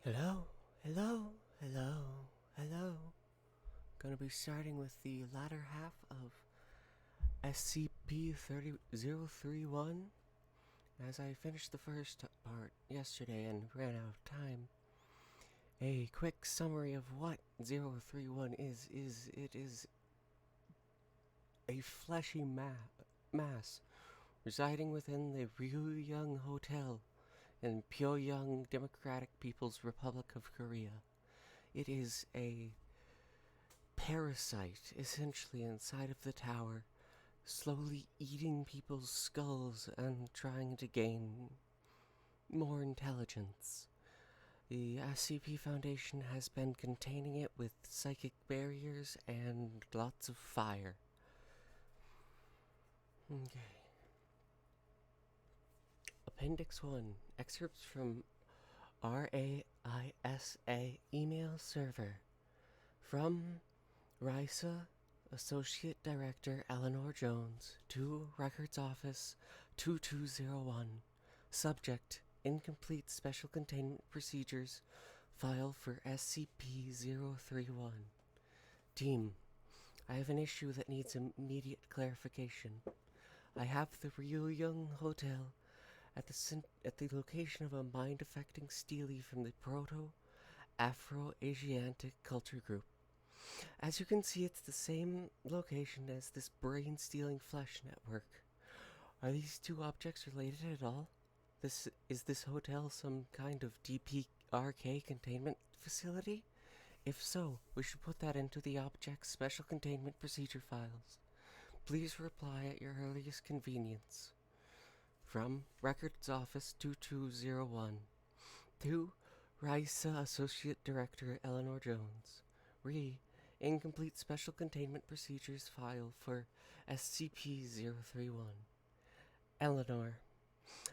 Hello, hello, hello, hello. Gonna be starting with the latter half of scp31 as I finished the first part yesterday and ran out of time. A quick summary of what 031 is it is a fleshy mass residing within the Ryugyong Hotel in Pyongyang Democratic People's Republic of Korea. It is a parasite essentially inside of the tower, slowly eating people's skulls and trying to gain more intelligence. The SCP Foundation has been containing it with psychic barriers and lots of fire. Okay. Appendix 1. Excerpts from RAISA email server. From RISA Associate Director Eleanor Jones to Records Office 2201. Subject: Incomplete Special Containment Procedures. File for SCP-031. Team: I have an issue that needs immediate clarification. I have the Ryugyong Hotel at the location of a mind-affecting stele from the Proto-Afro-Asiatic culture group. As you can see, it's the same location as this brain-stealing flesh network. Are these two objects related at all? Is this hotel some kind of DPRK containment facility? If so, we should put that into the object's special containment procedure files. Please reply at your earliest convenience. From Records Office 2201 to RISA Associate Director Eleanor Jones. Incomplete Special Containment Procedures file for SCP-031. Eleanor: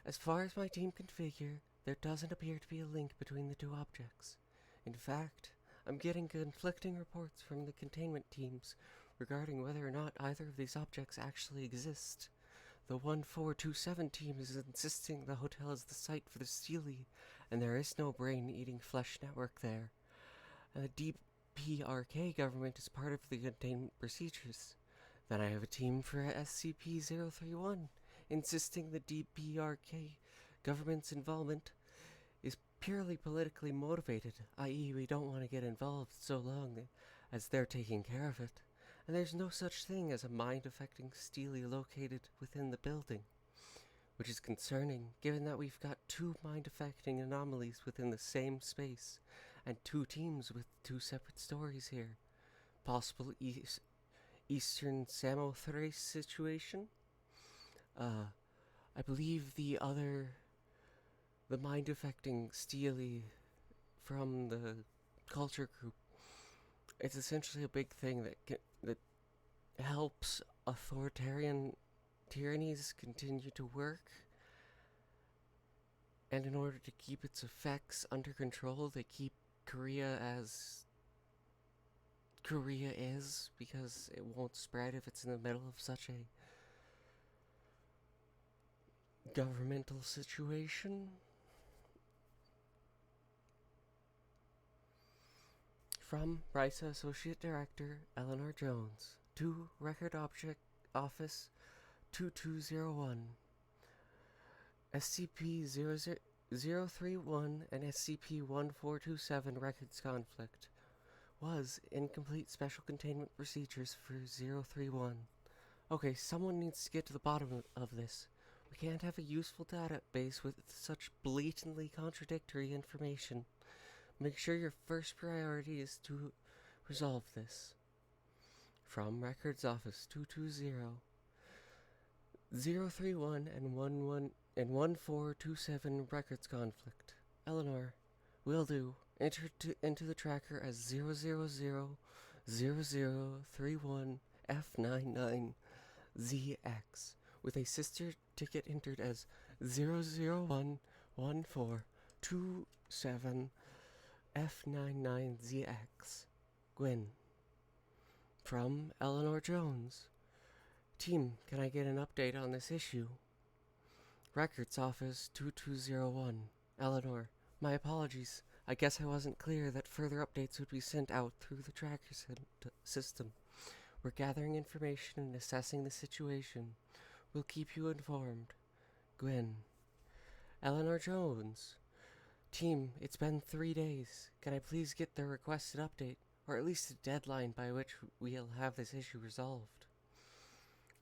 as far as my team can figure, there doesn't appear to be a link between the two objects. In fact, I'm getting conflicting reports from the containment teams regarding whether or not either of these objects actually exist. The 1427 team is insisting the hotel is the site for the stele, and there is no brain-eating flesh network there. And the DPRK government is part of the containment procedures. Then I have a team for SCP-031, insisting the DPRK government's involvement is purely politically motivated, i.e. we don't want to get involved so long as they're taking care of it. And there's no such thing as a mind-affecting stele located within the building, which is concerning given that we've got two mind-affecting anomalies within the same space, and two teams with two separate stories here. Possible Eastern Samothrace situation? I believe the mind-affecting stele from the culture group, it's essentially a big thing that helps authoritarian tyrannies continue to work, and in order to keep its effects under control, they keep Korea as Korea is, because it won't spread if it's in the middle of such a governmental situation. From RISA Associate Director Eleanor Jones to Record Object Office 2201. SCP-031 and SCP-1427 records conflict. Was incomplete special containment procedures for 031. Okay, someone needs to get to the bottom of this. We can't have a useful database with such blatantly contradictory information. Make sure your first priority is to resolve this. From Records Office 220. 031 and 1427 records conflict. Eleanor: will do. Enter into the tracker as 0000031F99ZX, with a sister ticket entered as 0011427F99ZX. Gwen. From Eleanor Jones. Team, can I get an update on this issue? Records Office 2201. Eleanor: my apologies. I guess I wasn't clear that further updates would be sent out through the tracker system. We're gathering information and assessing the situation. We'll keep you informed. Gwen. Eleanor Jones. Team, it's been 3 days. Can I please get the requested update, or at least a deadline by which we'll have this issue resolved?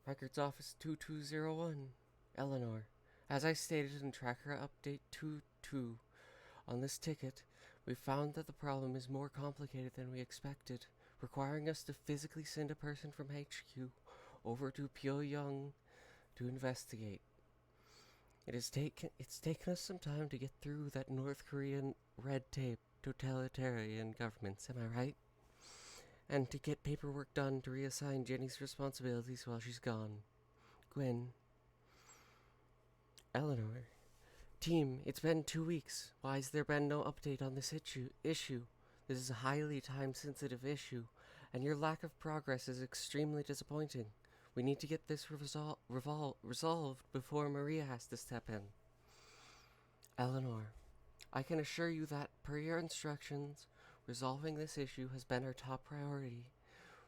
Records Office 2201. Eleanor. As I stated in Tracker Update 22, on this ticket, we found that the problem is more complicated than we expected, requiring us to physically send a person from HQ over to Pyongyang to investigate. It's taken us some time to get through that North Korean red tape totalitarian governments, am I right? And to get paperwork done to reassign Jenny's responsibilities while she's gone. Gwen. Eleanor. Team, it's been 2 weeks. Why has there been no update on this issue? This is a highly time-sensitive issue, and your lack of progress is extremely disappointing. We need to get this resolved before Maria has to step in. Eleanor. I can assure you that, per your instructions, resolving this issue has been our top priority.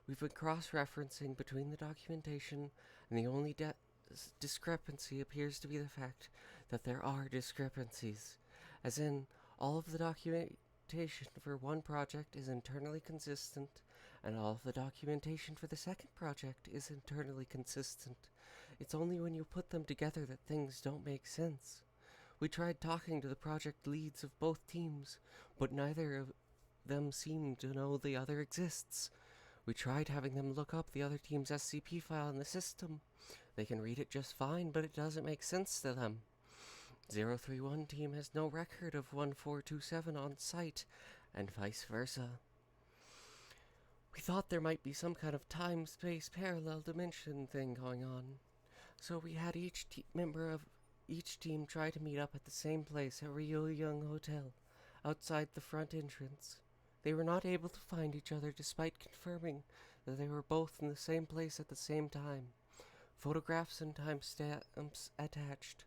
We've been cross-referencing between the documentation, and the only discrepancy appears to be the fact that there are discrepancies. As in, all of the documentation for one project is internally consistent, and all of the documentation for the second project is internally consistent. It's only when you put them together that things don't make sense. We tried talking to the project leads of both teams, but neither of them seem to know the other exists. We tried having them look up the other team's SCP file in the system. They can read it just fine, but it doesn't make sense to them. 031 team has no record of 1427 on site, and vice versa. We thought there might be some kind of time-space parallel dimension thing going on, so we had each member of each team try to meet up at the same place at Ryo-Young Hotel, outside the front entrance. They were not able to find each other despite confirming that they were both in the same place at the same time. Photographs and timestamps attached.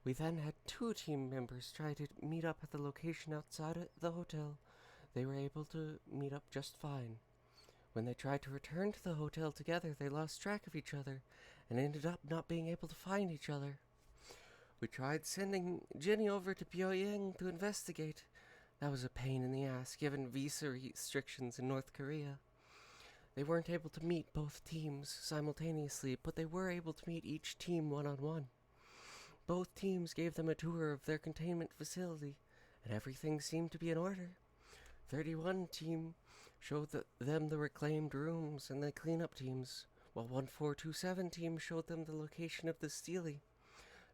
We then had 2 team members try to meet up at the location outside of the hotel. They were able to meet up just fine. When they tried to return to the hotel together, they lost track of each other and ended up not being able to find each other. We tried sending Jenny over to Pyongyang to investigate. That was a pain in the ass, given visa restrictions in North Korea. They weren't able to meet both teams simultaneously, but they were able to meet each team one-on-one. Both teams gave them a tour of their containment facility, and everything seemed to be in order. 31 team showed them the reclaimed rooms and the cleanup teams, while 1427 team showed them the location of the stele.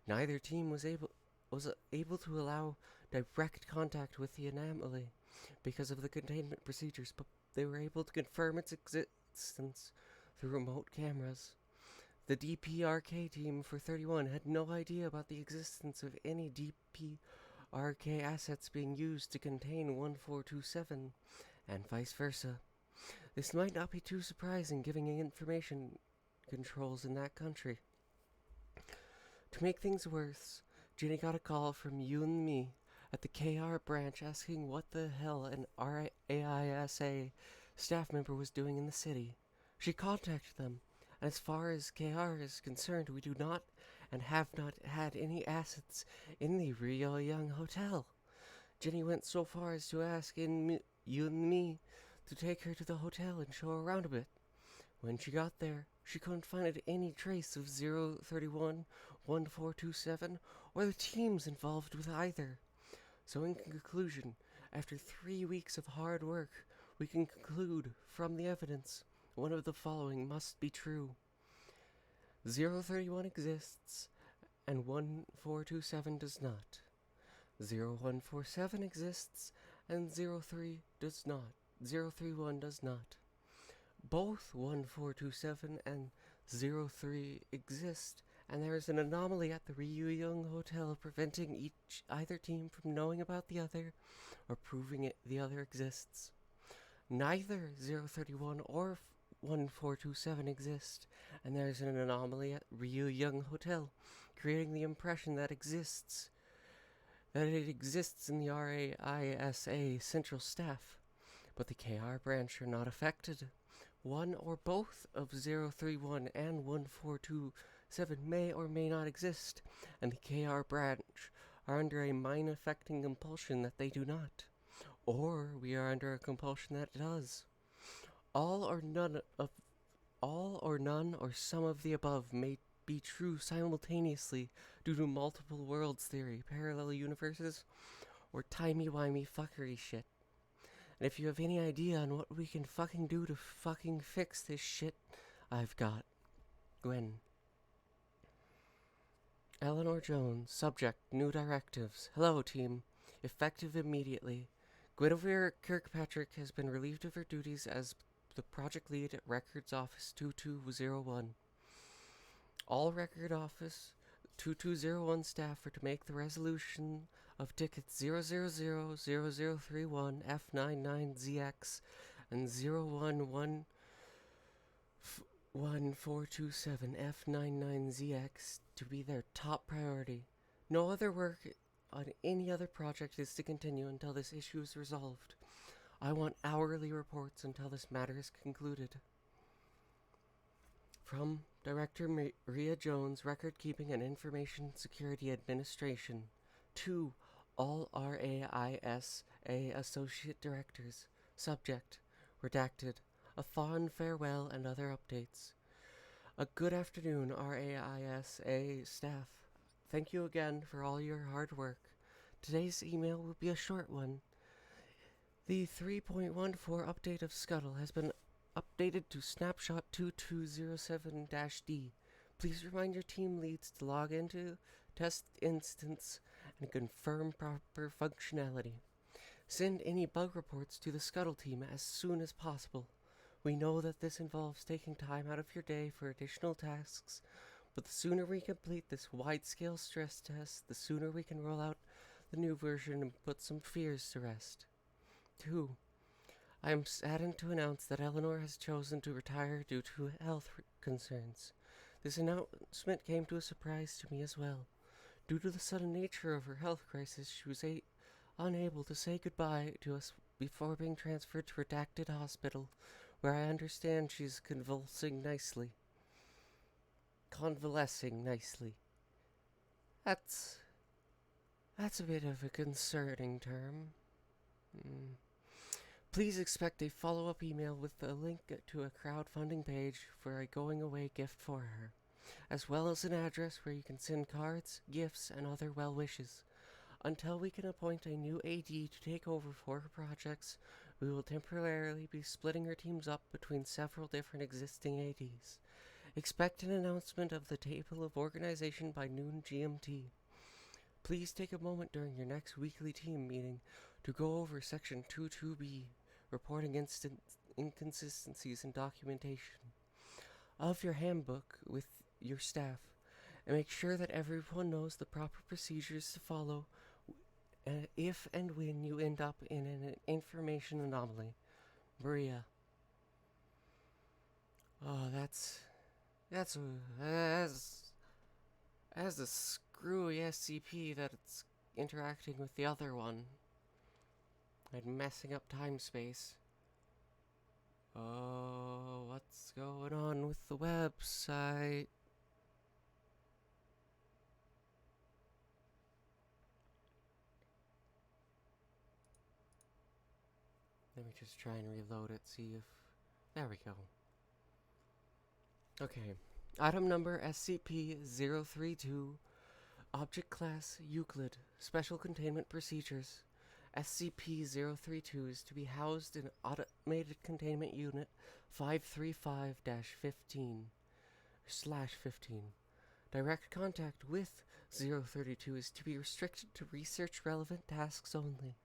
Neither team was able to allow direct contact with the anomaly because of the containment procedures, but they were able to confirm its existence through remote cameras. The DPRK team for 31 had no idea about the existence of any DPRK assets being used to contain 1427, and vice versa. This might not be too surprising given information controls in that country. To make things worse, Jenny got a call from Yoon Mi at the KR branch asking what the hell an RAISA staff member was doing in the city. She contacted them, and as far as KR is concerned, we do not and have not had any assets in the Ryo-Young Hotel. Jenny went so far as to ask Yoon Mi to take her to the hotel and show her around a bit. When she got there, she couldn't find any trace of 031, 1427, or the teams involved with either. So in conclusion, after 3 weeks of hard work, we can conclude from the evidence one of the following must be true. 031 exists, and 1427 does not. 0147 exists, and 03 does not. 031 does not. Both 1427 and 03 exist, and there is an anomaly at the Ryo-Young Hotel preventing either team from knowing about the other or proving the other exists. Neither 031 or 1427 exist, and there is an anomaly at Ryo-Young Hotel, creating the impression that exists that it exists in the RAISA central staff, but the KR branch are not affected. One or both of 031 and 1427 may or may not exist, and the KR branch are under a mind-affecting compulsion that they do not. Or we are under a compulsion that does. All or none or some of the above may be true simultaneously due to multiple worlds theory, parallel universes, or timey-wimey fuckery shit. And if you have any idea on what we can fucking do to fucking fix this shit, I've got Gwen. Eleanor Jones, subject, new directives. Hello, team. Effective immediately. Guinevere Kirkpatrick has been relieved of her duties as the project lead at Records Office 2201. All Record Office 2201 staff are to make the resolution of tickets 0000031 F99ZX and 011427 F99ZX to be their top priority. No other work on any other project is to continue until this issue is resolved. I want hourly reports until this matter is concluded. From Director Maria Jones, Record Keeping and Information Security Administration. To all RAISA Associate Directors. Subject, redacted. A fond farewell and other updates. A good afternoon, RAISA staff. Thank you again for all your hard work. Today's email will be a short one. The 3.14 update of Scuttle has been updated to snapshot 2207-D. Please remind your team leads to log into test instance and confirm proper functionality. Send any bug reports to the Scuttle team as soon as possible. We know that this involves taking time out of your day for additional tasks, but the sooner we complete this wide-scale stress test, the sooner we can roll out the new version and put some fears to rest. 2. I am saddened to announce that Eleanor has chosen to retire due to health concerns. This announcement came to a surprise to me as well. Due to the sudden nature of her health crisis, she was unable to say goodbye to us before being transferred to Redacted Hospital, where I understand she's convalescing nicely. That's a bit of a concerning term. Please expect a follow-up email with a link to a crowdfunding page for a going-away gift for her, as well as an address where you can send cards, gifts, and other well wishes. Until we can appoint a new AD to take over for her projects, we will temporarily be splitting her teams up between several different existing ADs. Expect an announcement of the table of organization by noon GMT. Please take a moment during your next weekly team meeting to go over Section 22B, reporting inconsistencies in documentation, of your handbook with your staff, and make sure that everyone knows the proper procedures to follow if and when you end up in an information anomaly. Maria. Oh, that's a screwy SCP that it's interacting with the other one and messing up time-space. Oh, what's going on with the website? Let me just try and reload it, see if... There we go. Okay. Item number SCP-032. Object Class Euclid. Special Containment Procedures. SCP-032 is to be housed in Automated Containment Unit 535-15/15. Direct contact with 032 is to be restricted to research-relevant tasks only.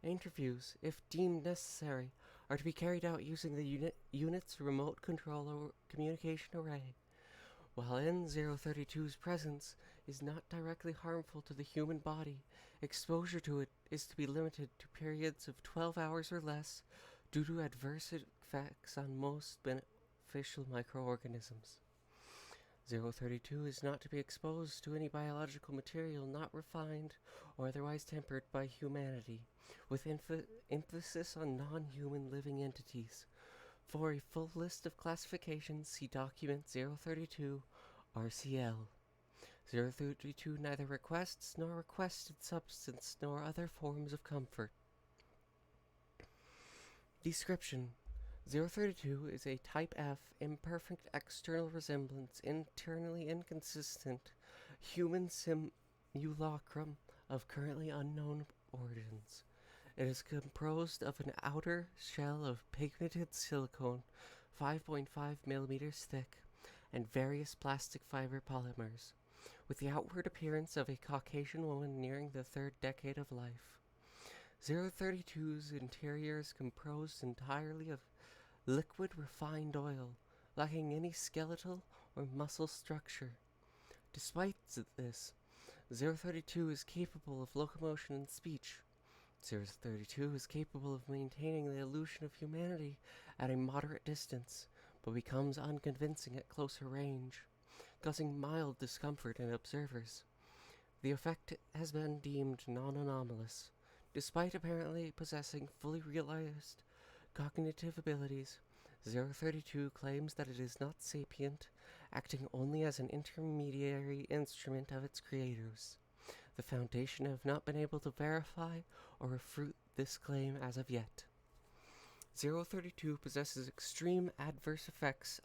Interviews, if deemed necessary, are to be carried out using the unit's remote control communication array. While N032's presence is not directly harmful to the human body, exposure to it is to be limited to periods of 12 hours or less due to adverse effects on most beneficial microorganisms. 032 is not to be exposed to any biological material not refined or otherwise tempered by humanity, with emphasis on non-human living entities. For a full list of classifications, see document 032 RCL. 032 neither requests nor requested substance nor other forms of comfort. Description: 032 is a Type F, imperfect external resemblance, internally inconsistent, human simulacrum of currently unknown origins. It is composed of an outer shell of pigmented silicone, 5.5 millimeters thick, and various plastic fiber polymers, with the outward appearance of a Caucasian woman nearing the third decade of life. 032's interior is composed entirely of liquid refined oil, lacking any skeletal or muscle structure. Despite this, 032 is capable of locomotion and speech. 032 is capable of maintaining the illusion of humanity at a moderate distance, but becomes unconvincing at closer range, causing mild discomfort in observers. The effect has been deemed non-anomalous. Despite apparently possessing fully realized cognitive abilities, 032 claims that it is not sapient, acting only as an intermediary instrument of its creators. The Foundation have not been able to verify or refute this claim as of yet. 032 possesses extreme adverse effects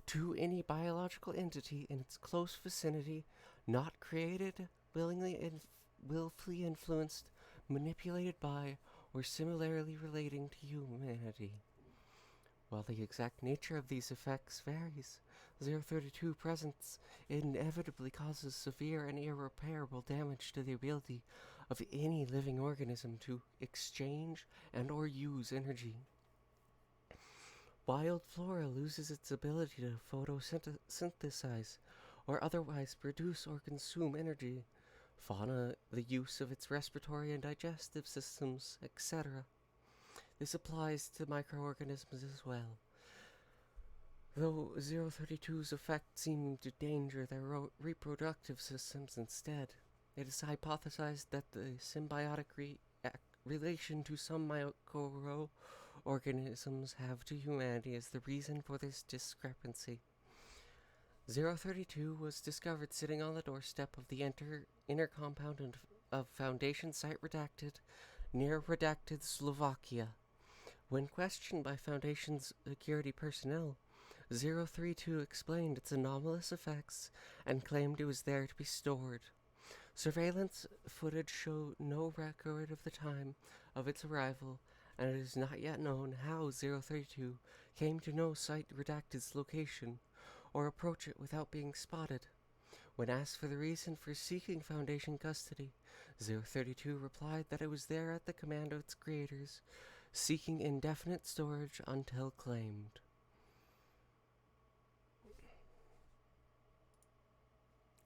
to any biological entity in its close vicinity, not created, willfully influenced, manipulated by, or similarly relating to humanity. While the exact nature of these effects varies, 032 presence inevitably causes severe and irreparable damage to the ability of any living organism to exchange and or use energy. Wild flora loses its ability to photosynthesize or otherwise produce or consume energy. Fauna, the use of its respiratory and digestive systems, etc. This applies to microorganisms as well. Though 032's effects seem to endanger their reproductive systems instead, it is hypothesized that the symbiotic relation to some microorganisms have to humanity is the reason for this discrepancy. 032 was discovered sitting on the doorstep of the inner compound of Foundation Site Redacted, near Redacted, Slovakia. When questioned by Foundation's security personnel, 032 explained its anomalous effects and claimed it was there to be stored. Surveillance footage showed no record of the time of its arrival, and it is not yet known how 032 came to know Site Redacted's location, or approach it without being spotted. When asked for the reason for seeking Foundation custody, 032 replied that it was there at the command of its creators, seeking indefinite storage until claimed.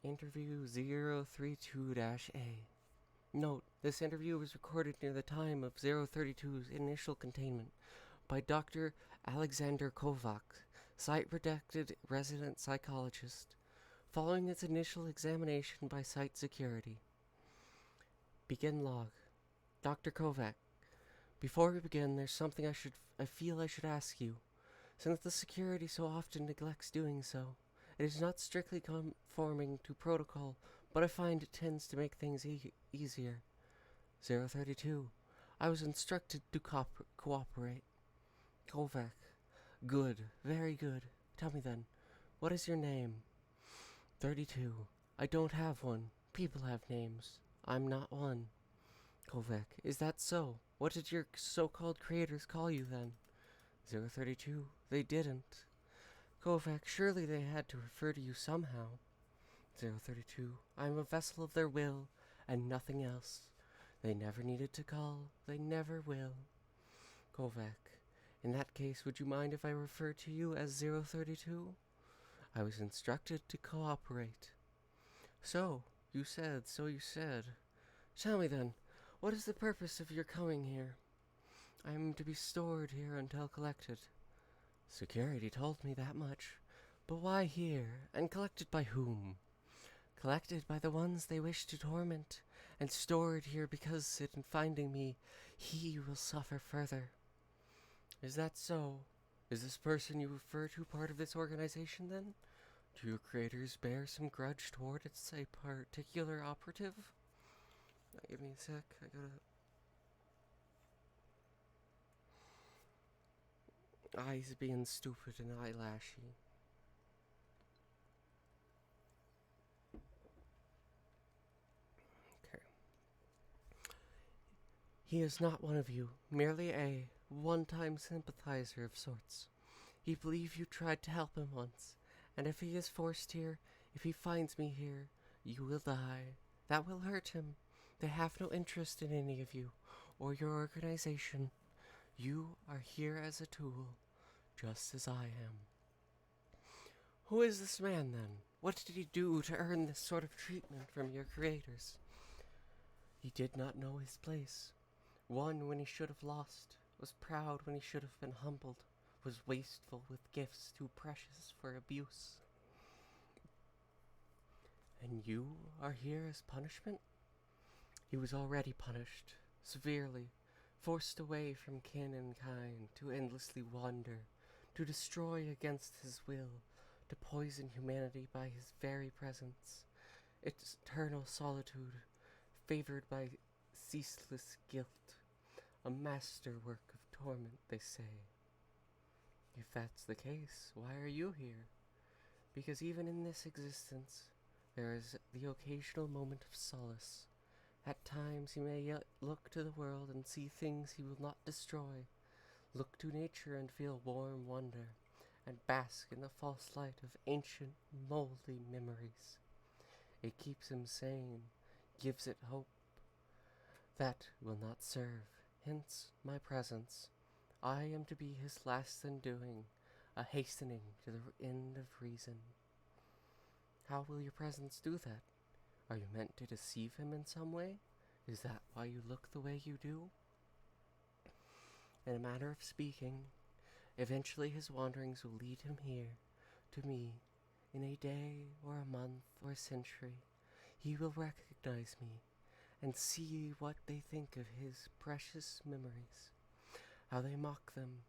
Interview 032-A. Note, this interview was recorded near the time of 032's initial containment by Dr. Alexander Kovac, Site Redacted resident psychologist, following its initial examination by site security. Begin log. Dr. Kovac, before we begin, there's something I feel I should ask you. Since the security so often neglects doing so, it is not strictly conforming to protocol, but I find it tends to make things easier. 032. I was instructed to cooperate. Kovac. Good, very good. Tell me then, what is your name? 32. I don't have one. People have names. I'm not one. Kovac. Is that so? What did your so-called creators call you then? 032. They didn't. Kovac. Surely they had to refer to you somehow. 032. I am a vessel of their will, and nothing else. They never needed to call. They never will. Kovac. In that case, would you mind if I refer to you as 032? I was instructed to cooperate. So you said. Tell me then, what is the purpose of your coming here? I am to be stored here until collected. Security told me that much, But why here, and collected by whom? Collected by the ones they wish to torment, and stored here because in finding me, he will suffer further. Is that so? Is this person you refer to part of this organization, then? Do your creators bear some grudge toward its a particular operative? Give me a sec, I gotta... Eyes being stupid and eyelashy. Okay. He is not one of you, merely a one-time sympathizer of sorts. He believes you tried to help him once, and if he is forced here, if he finds me here, you will die. That will hurt him. They have no interest in any of you, or your organization. You are here as a tool, just as I am. Who is this man, then? What did he do to earn this sort of treatment from your creators? He did not know his place. Won when he should have lost, was proud when he should have been humbled, was wasteful with gifts too precious for abuse. And you are here as punishment? He was already punished, severely, forced away from kin and kind, to endlessly wander, to destroy against his will, to poison humanity by his very presence, its eternal solitude, favored by ceaseless guilt, a masterwork of torment, they say. If that's the case, why are you here? Because even in this existence, there is the occasional moment of solace. At times he may yet look to the world and see things he will not destroy, look to nature and feel warm wonder, and bask in the false light of ancient, moldy memories. It keeps him sane, gives it hope. That will not serve, hence my presence. I am to be his last undoing, a hastening to the end of reason. How will your presence do that? Are you meant to deceive him in some way? Is that why you look the way you do? In a manner of speaking, eventually his wanderings will lead him here, to me, in a day or a month or a century. He will recognize me, and see what they think of his precious memories, how they mock them.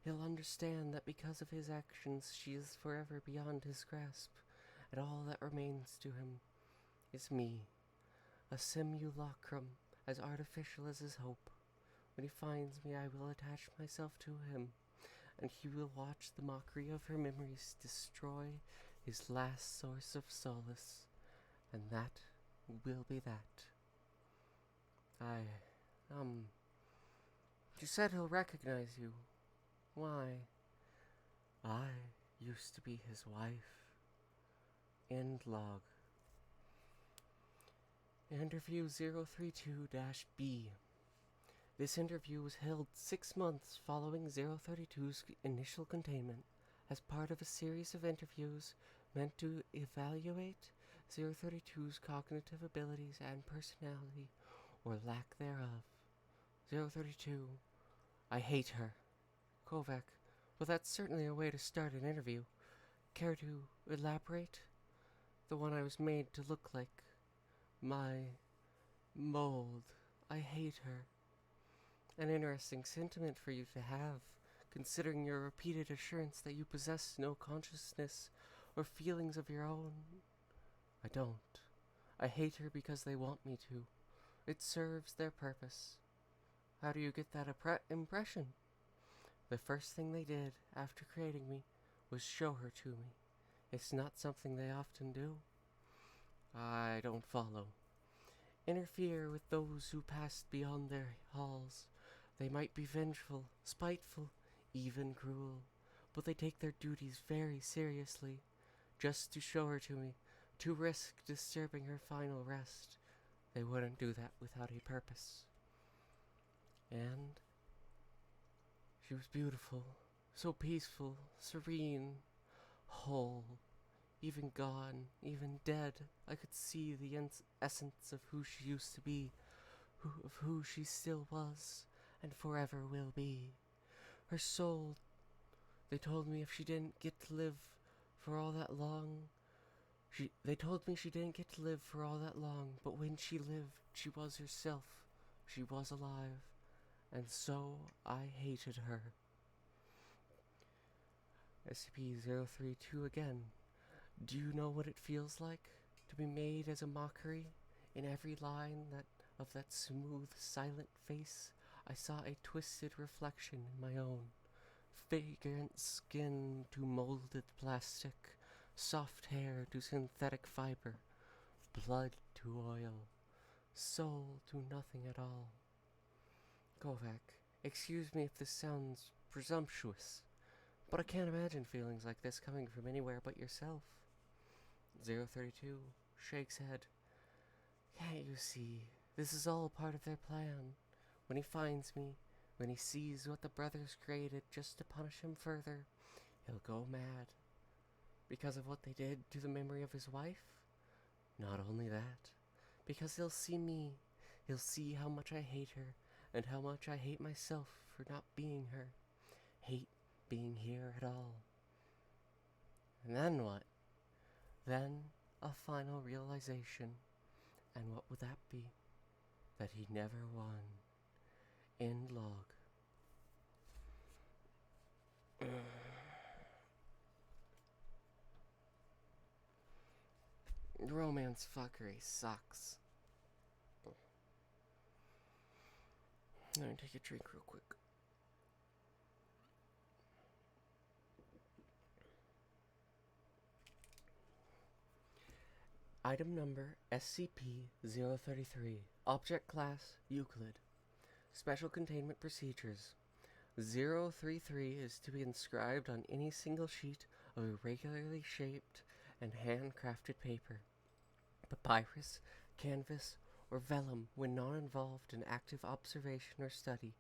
He'll understand that because of his actions she is forever beyond his grasp, and all that remains to him is me, a simulacrum as artificial as his hope. When he finds me, I will attach myself to him, and he will watch the mockery of her memories destroy his last source of solace, and that will be that. You said he'll recognize you. Why? I used to be his wife. End log. Interview 032-B. This interview was held 6 months following 032's initial containment as part of a series of interviews meant to evaluate 032's cognitive abilities and personality, or lack thereof. 032. I hate her. Kovac. Well, that's certainly a way to start an interview. Care to elaborate? The one I was made to look like. My mold. I hate her. An interesting sentiment for you to have, considering your repeated assurance that you possess no consciousness or feelings of your own. I don't. I hate her because they want me to. It serves their purpose. How do you get that impression? The first thing they did after creating me was show her to me. It's not something they often do. I don't follow. Interfere with those who passed beyond their halls. They might be vengeful, spiteful, even cruel, but they take their duties very seriously. Just to show her to me, to risk disturbing her final rest, they wouldn't do that without a purpose. And she was beautiful, so peaceful, serene, whole, even gone, even dead. I could see the essence of who she used to be, of who she still was, and forever will be. Her soul, they told me if she didn't get to live for all that long. They told me she didn't get to live for all that long, but when she lived, she was herself. She was alive, and so I hated her. SCP-032 again. Do you know what it feels like to be made as a mockery? In every line of that smooth, silent face, I saw a twisted reflection in my own. Fragrant skin to molded plastic, soft hair to synthetic fiber, blood to oil, soul to nothing at all. Kovac, excuse me if this sounds presumptuous, but I can't imagine feelings like this coming from anywhere but yourself. 032 shakes head. Can't you see? This is all part of their plan. When he finds me, when he sees what the brothers created just to punish him further, he'll go mad. Because of what they did to the memory of his wife? Not only that, because he'll see me. He'll see how much I hate her, and how much I hate myself for not being her. Hate being here at all. And then what? Then a final realization. And what would that be? That he never won. End log. Romance fuckery sucks. Let me take a drink real quick. Item number SCP-033. Object class Euclid. Special containment procedures. 033 is to be inscribed on any single sheet of irregularly shaped and handcrafted paper. Papyrus, canvas, or vellum when not involved in active observation or study.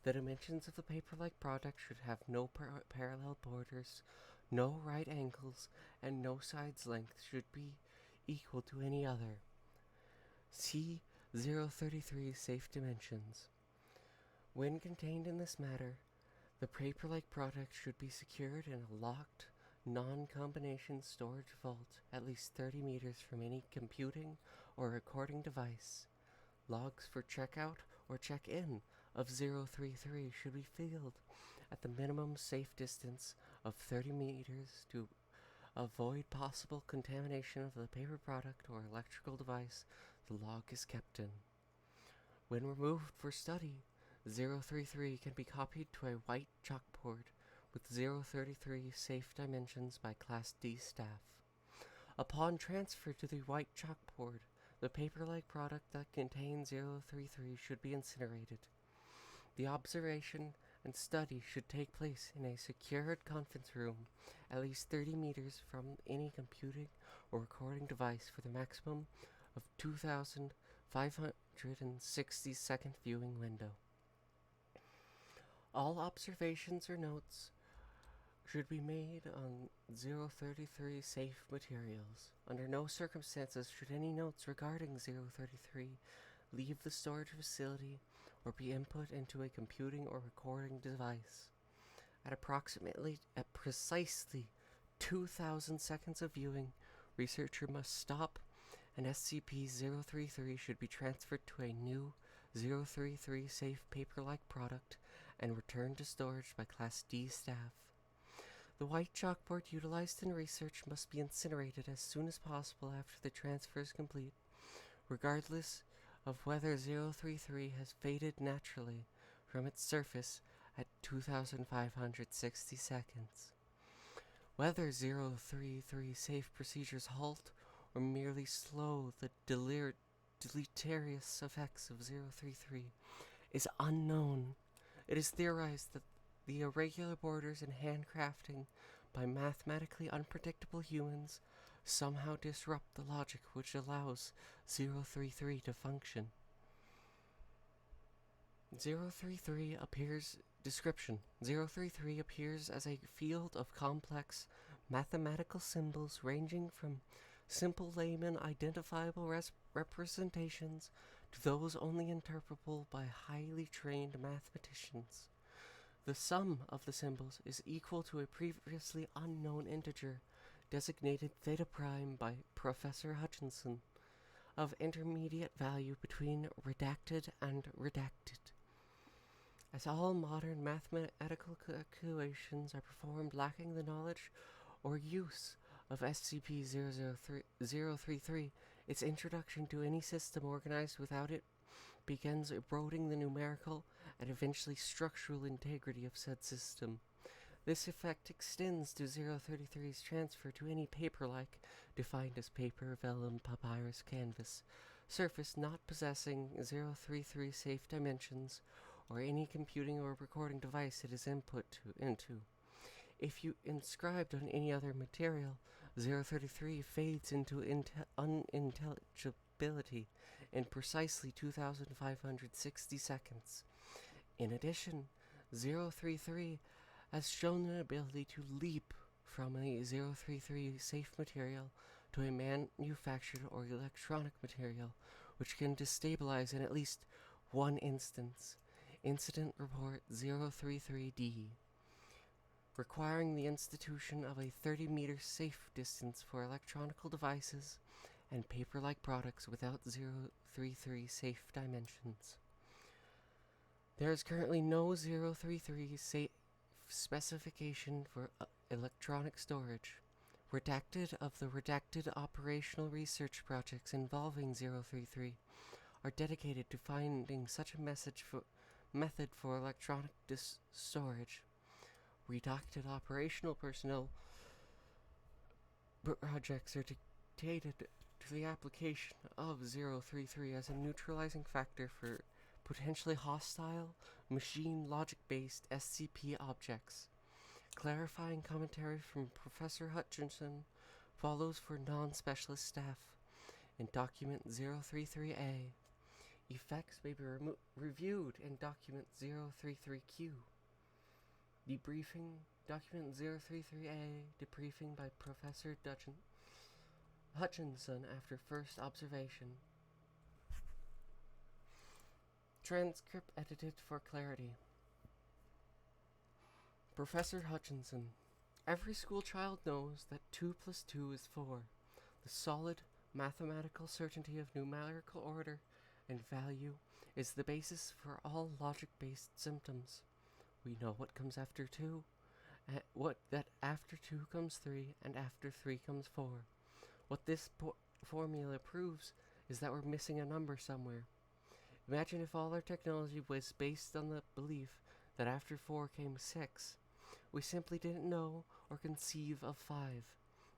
The dimensions of the paper-like product should have no parallel borders, no right angles, and no sides length should be equal to any other. See 033 safe dimensions. When contained in this matter, the paper-like product should be secured in a locked, non-combination storage vault at least 30 meters from any computing or recording device. Logs for checkout or check-in of 033 should be filled at the minimum safe distance of 30 meters to avoid possible contamination of the paper product or electrical device the log is kept in. When removed for study, 033 can be copied to a white chalkboard with 033 safe dimensions by Class D staff. Upon transfer to the white chalkboard, the paper-like product that contains 033 should be incinerated. The observation and study should take place in a secured conference room at least 30 meters from any computing or recording device for the maximum of 2,560 second viewing window. All observations or notes should be made on 033 safe materials. Under no circumstances should any notes regarding 033 leave the storage facility or be input into a computing or recording device. At precisely 2,000 seconds of viewing, researcher must stop and SCP-033 should be transferred to a new 033 safe paper-like product and returned to storage by Class D staff. The white chalkboard utilized in research must be incinerated as soon as possible after the transfer is complete, regardless of whether 033 has faded naturally from its surface at 2,560 seconds. Whether 033 safe procedures halt or merely slow the deleterious effects of 033 is unknown. It is theorized that the irregular borders and handcrafting by mathematically unpredictable humans somehow disrupt the logic which allows 033 to function. 033 appears as a field of complex mathematical symbols ranging from simple layman identifiable representations to those only interpretable by highly trained mathematicians. The sum of the symbols is equal to a previously unknown integer designated theta prime by Professor Hutchinson, of intermediate value between redacted and redacted. As all modern mathematical calculations are performed lacking the knowledge or use of scp31, its introduction to any system organized without it begins eroding the numerical and eventually structural integrity of said system. This effect extends to 033's transfer to any paper-like, defined as paper, vellum, papyrus, canvas, surface not possessing 033 safe dimensions, or any computing or recording device it is into. If you inscribed on any other material, 033 fades into unintelligibility in precisely 2,560 seconds. In addition, 033 has shown an ability to leap from a 033 safe material to a manufactured or electronic material, which can destabilize in at least one instance. Incident Report 033D, requiring the institution of a 30-meter safe distance for electronical devices and paper-like products without 033 safe dimensions. There is currently no 033 safe specification for electronic storage. Redacted of the redacted operational research projects involving 033 are dedicated to finding such a method for electronic storage. Redacted operational personnel projects are dictated to the application of 033 as a neutralizing factor for potentially hostile, machine logic-based SCP objects. Clarifying commentary from Professor Hutchinson follows for non-specialist staff in Document 033A. Effects may be reviewed in Document 033Q. Debriefing Document 033A, debriefing by Professor Hutchinson after first observation. Transcript edited for clarity. Professor Hutchinson, every school child knows that 2 plus 2 is 4. The solid mathematical certainty of numerical order and value is the basis for all logic-based symptoms. We know what comes after 2, that after 2 comes 3, and after 3 comes 4. What this formula proves is that we're missing a number somewhere. Imagine if all our technology was based on the belief that after 4 came 6. We simply didn't know or conceive of 5.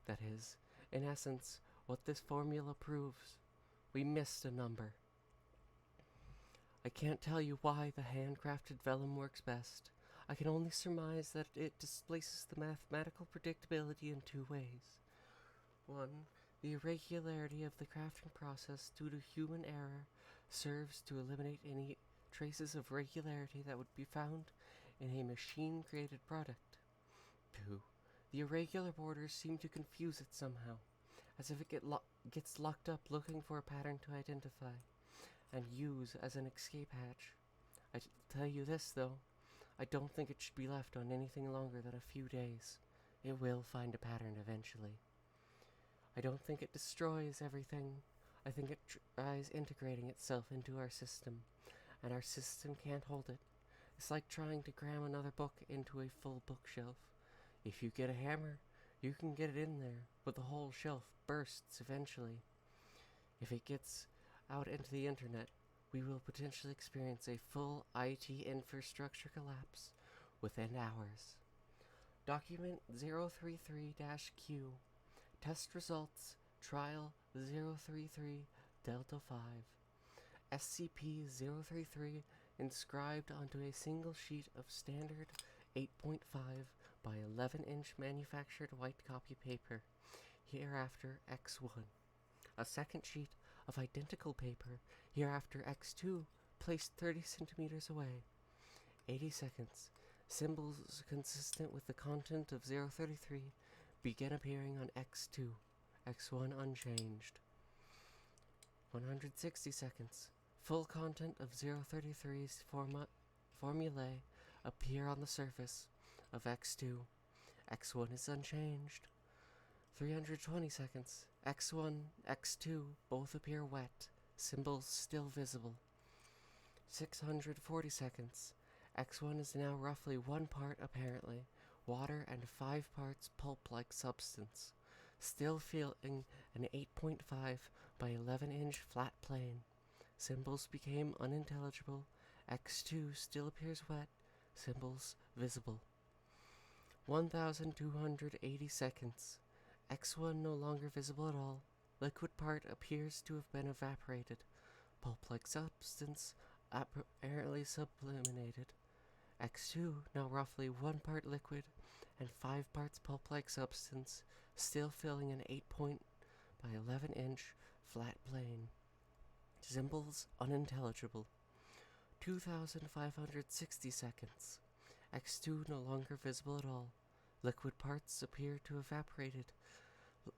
That is, in essence, what this formula proves. We missed a number. I can't tell you why the handcrafted vellum works best. I can only surmise that it displaces the mathematical predictability in 2 ways. 1. The irregularity of the crafting process due to human error serves to eliminate any traces of regularity that would be found in a machine-created product. 2. The irregular borders seem to confuse it somehow, as if it gets locked up looking for a pattern to identify and use as an escape hatch. I tell you this, though, I don't think it should be left on anything longer than a few days. It will find a pattern eventually. I don't think it destroys everything. I think it tries integrating itself into our system, and our system can't hold it. It's like trying to cram another book into a full bookshelf. If you get a hammer, you can get it in there, but the whole shelf bursts eventually. If it gets out into the internet, we will potentially experience a full IT infrastructure collapse within hours. Document 033-Q. Test results, Trial 033 Delta 5. SCP-033 inscribed onto a single sheet of standard 8.5 by 11-inch manufactured white copy paper, hereafter X1. A second sheet of identical paper, hereafter X2, placed 30 centimeters away. 80 seconds. Symbols consistent with the content of 033 begin appearing on X2, X1 unchanged. 160 seconds. Full content of 033's formulae appear on the surface of X2. X1 is unchanged. 320 seconds. X1, X2 both appear wet. Symbols still visible. 640 seconds. X1 is now roughly 1 part, apparently, water and 5 parts pulp-like substance. Still feeling an 8.5 by 11-inch flat plane. Symbols became unintelligible. X2 still appears wet. Symbols visible. 1,280 seconds. X1 no longer visible at all. Liquid part appears to have been evaporated. Pulp-like substance apparently sublimated. X2 now roughly 1 part liquid and 5 parts pulp-like substance, still filling an 8 by 11-inch flat plane. Symbols unintelligible. 2,560 seconds. X2 no longer visible at all. Liquid parts appear to have evaporated.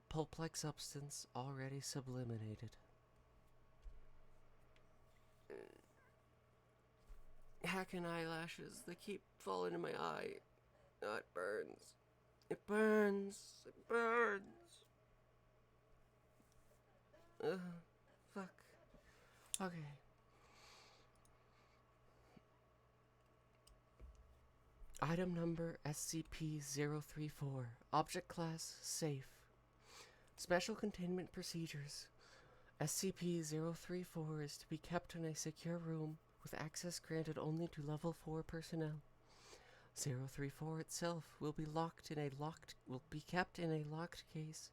Pulp-like substance already sublimated. Hacking eyelashes, they keep falling in my eye. Oh, it burns. It burns. It burns. Fuck. Okay. Item number scp31. Object class safe. Special containment procedures. SCP-034 is to be kept in a secure room with access granted only to level 4 personnel. 034 itself will be kept in a locked case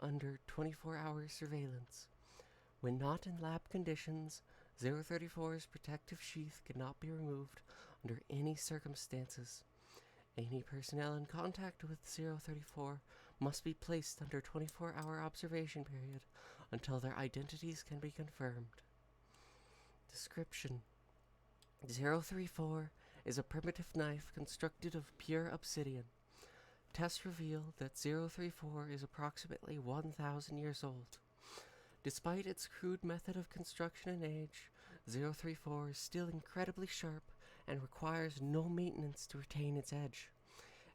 under 24-hour surveillance. When not in lab conditions, 034's protective sheath cannot be removed under any circumstances. Any personnel in contact with 034 must be placed under 24-hour observation period until their identities can be confirmed. Description: 034 is a primitive knife constructed of pure obsidian. Tests reveal that 034 is approximately 1,000 years old. Despite its crude method of construction and age, 034 is still incredibly sharp and requires no maintenance to retain its edge.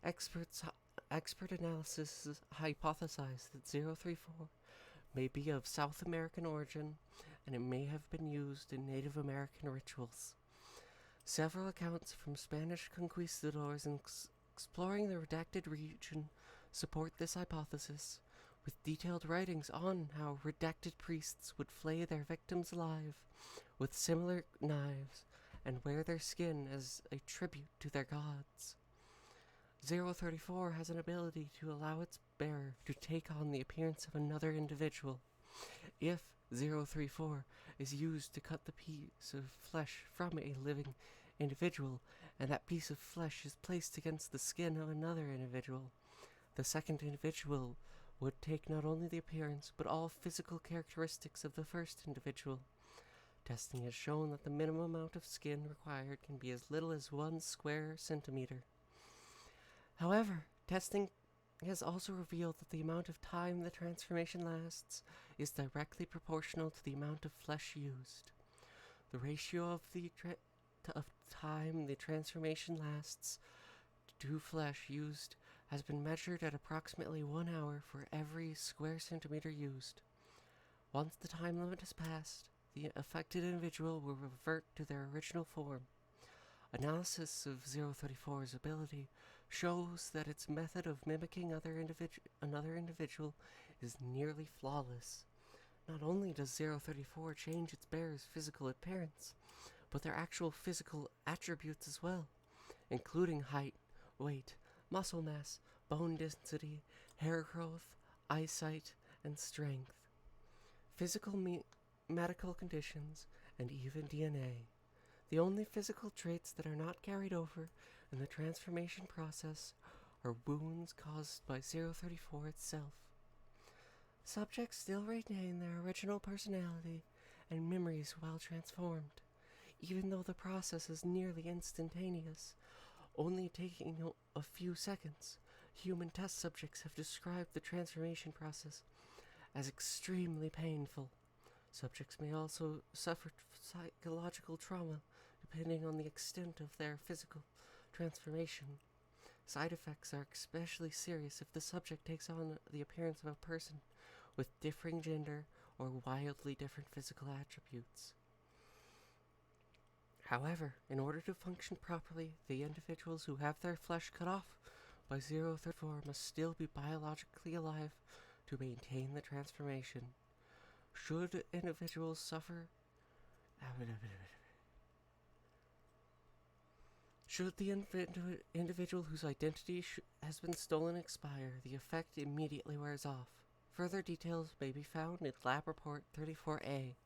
Expert analysis hypothesize that 034 may be of South American origin, and it may have been used in Native American rituals. Several accounts from Spanish conquistadors exploring the redacted region support this hypothesis, with detailed writings on how redacted priests would flay their victims alive with similar knives and wear their skin as a tribute to their gods. 034 has an ability to allow its bearer to take on the appearance of another individual. If 034 is used to cut the piece of flesh from a living individual, and that piece of flesh is placed against the skin of another individual, the second individual would take not only the appearance, but all physical characteristics of the first individual. Testing has shown that the minimum amount of skin required can be as little as 1 square centimeter. However, testing has also revealed that the amount of time the transformation lasts is directly proportional to the amount of flesh used. The ratio of the time the transformation lasts to flesh used has been measured at approximately 1 hour for every square centimeter used. Once the time limit has passed, the affected individual will revert to their original form. Analysis of 034's ability shows that its method of mimicking another individual is nearly flawless. Not only does 034 change its bearer's physical appearance, but their actual physical attributes as well, including height, weight, muscle mass, bone density, hair growth, eyesight, and strength. Physical medical conditions, and even DNA. The only physical traits that are not carried over in the transformation process are wounds caused by 034 itself. Subjects still retain their original personality and memories while transformed, even though the process is nearly instantaneous, only taking a few seconds. Human test subjects have described the transformation process as extremely painful. Subjects may also suffer psychological trauma depending on the extent of their physical transformation. Side effects are especially serious if the subject takes on the appearance of a person with differing gender or wildly different physical attributes. However, in order to function properly, the individuals who have their flesh cut off by 034 must still be biologically alive to maintain the transformation. Should individuals suffer Should the individual whose identity has been stolen expire, the effect immediately wears off. Further details may be found in Lab Report 34A.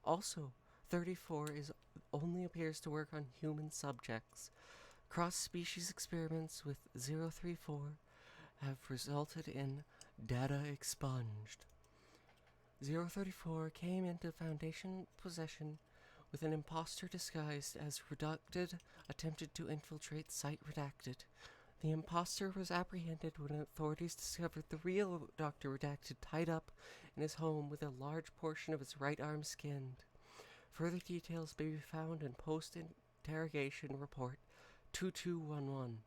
Also, 34 only appears to work on human subjects. Cross-species experiments with 034 have resulted in data expunged. 034 came into Foundation possession with an imposter disguised as Redacted attempted to infiltrate Site Redacted. The imposter was apprehended when authorities discovered the real Dr. Redacted tied up in his home with a large portion of his right arm skinned. Further details may be found in Post-Interrogation Report 2211.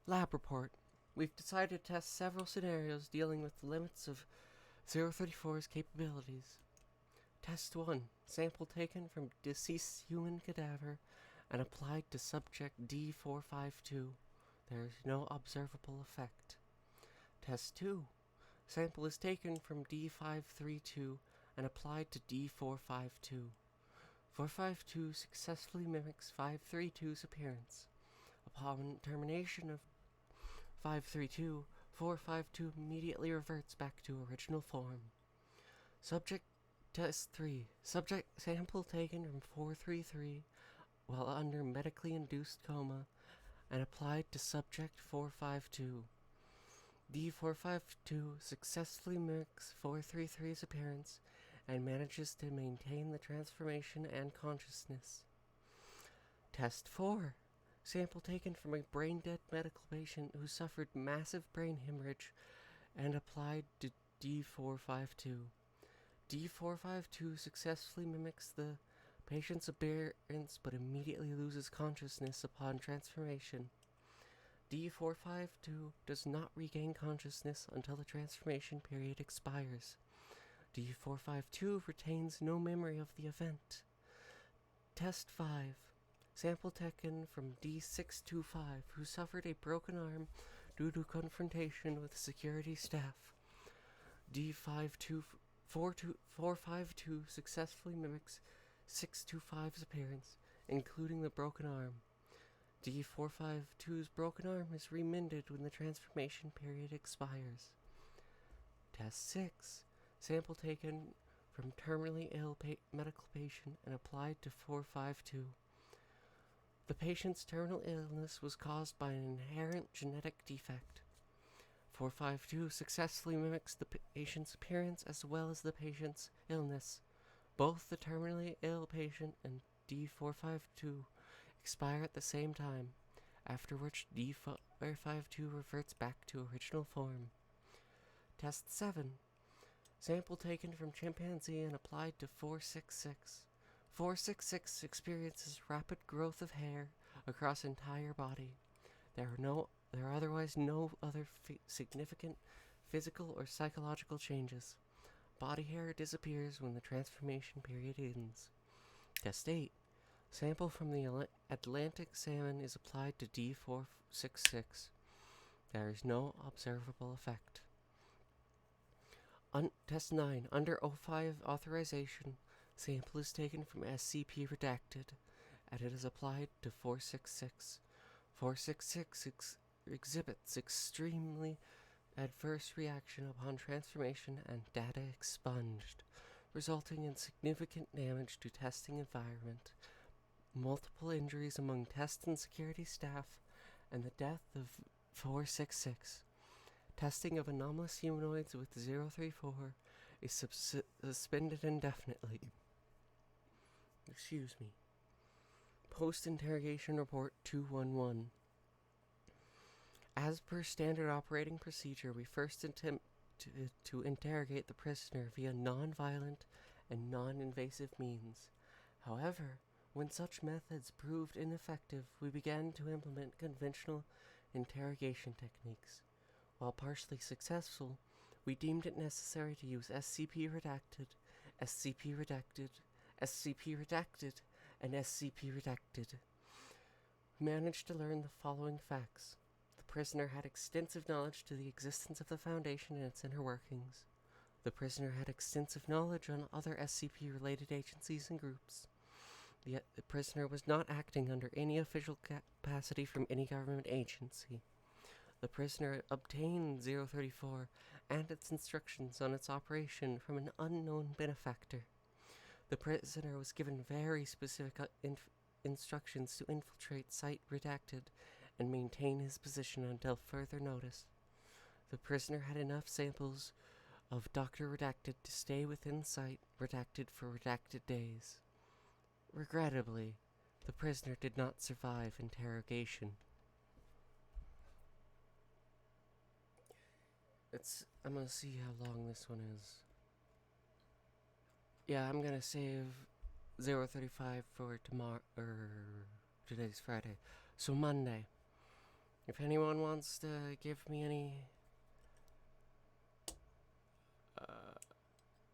Lab Report. We've decided to test several scenarios dealing with the limits of 034's capabilities. Test 1. Sample taken from deceased human cadaver and applied to subject D452. There is no observable effect. Test 2. Sample is taken from D532 and applied to D452. 452 successfully mimics 532's appearance. Upon termination of 532, 452 immediately reverts back to original form. Subject Test 3. Subject sample taken from 433 while under medically induced coma and applied to subject 452. D452 successfully mimics 433's appearance and manages to maintain the transformation and consciousness. Test 4. Sample taken from a brain-dead medical patient who suffered massive brain hemorrhage and applied to D452. D452 successfully mimics the patient's appearance but immediately loses consciousness upon transformation. D452 does not regain consciousness until the transformation period expires. D452 retains no memory of the event. Test 5. Sample taken from D625 who suffered a broken arm due to confrontation with security staff. D452 successfully mimics 625's appearance, including the broken arm. D452's broken arm is remended when the transformation period expires. Test 6. Sample taken from terminally ill medical patient and applied to 452. The patient's terminal illness was caused by an inherent genetic defect. 452 successfully mimics the patient's appearance as well as the patient's illness. Both the terminally ill patient and D452 expire at the same time, after which D452 reverts back to original form. Test 7. Sample taken from chimpanzee and applied to 466. 466 experiences rapid growth of hair across entire body. There are otherwise no other significant physical or psychological changes. Body hair disappears when the transformation period ends. Test 8. Sample from the Atlantic salmon is applied to D466. There is no observable effect. Test 9. Under O5 authorization, sample is taken from SCP redacted, and it is applied to 466. 466 exhibits extremely adverse reaction upon transformation and data expunged, resulting in significant damage to testing environment, multiple injuries among test and security staff, and the death of 466. Testing of anomalous humanoids with 034 is suspended indefinitely. Excuse me. Post-Interrogation Report 211. As per standard operating procedure, we first attempt to interrogate the prisoner via non-violent and non-invasive means. However, When such methods proved ineffective, we began to implement conventional interrogation techniques. While partially successful, we deemed it necessary to use SCP redacted, SCP redacted, SCP redacted, and SCP redacted. We managed to learn the following facts. The prisoner had extensive knowledge to the existence of the Foundation and its inner workings. The prisoner had extensive knowledge on other SCP-related agencies and groups. The prisoner was not acting under any official capacity from any government agency. The prisoner obtained 034 and its instructions on its operation from an unknown benefactor. The prisoner was given very specific instructions to infiltrate Site Redacted and maintain his position until further notice. The prisoner had enough samples of Dr. Redacted to stay within Site Redacted for redacted days. Regrettably, the prisoner did not survive interrogation. I'm gonna see how long this one is. Yeah, I'm gonna save 035 for tomorrow, today's Friday. So Monday. If anyone wants to give me any...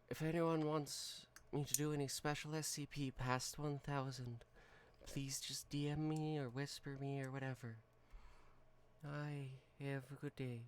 if anyone wants me to do any special SCP past 1000, please just DM me or whisper me or whatever. Have a good day.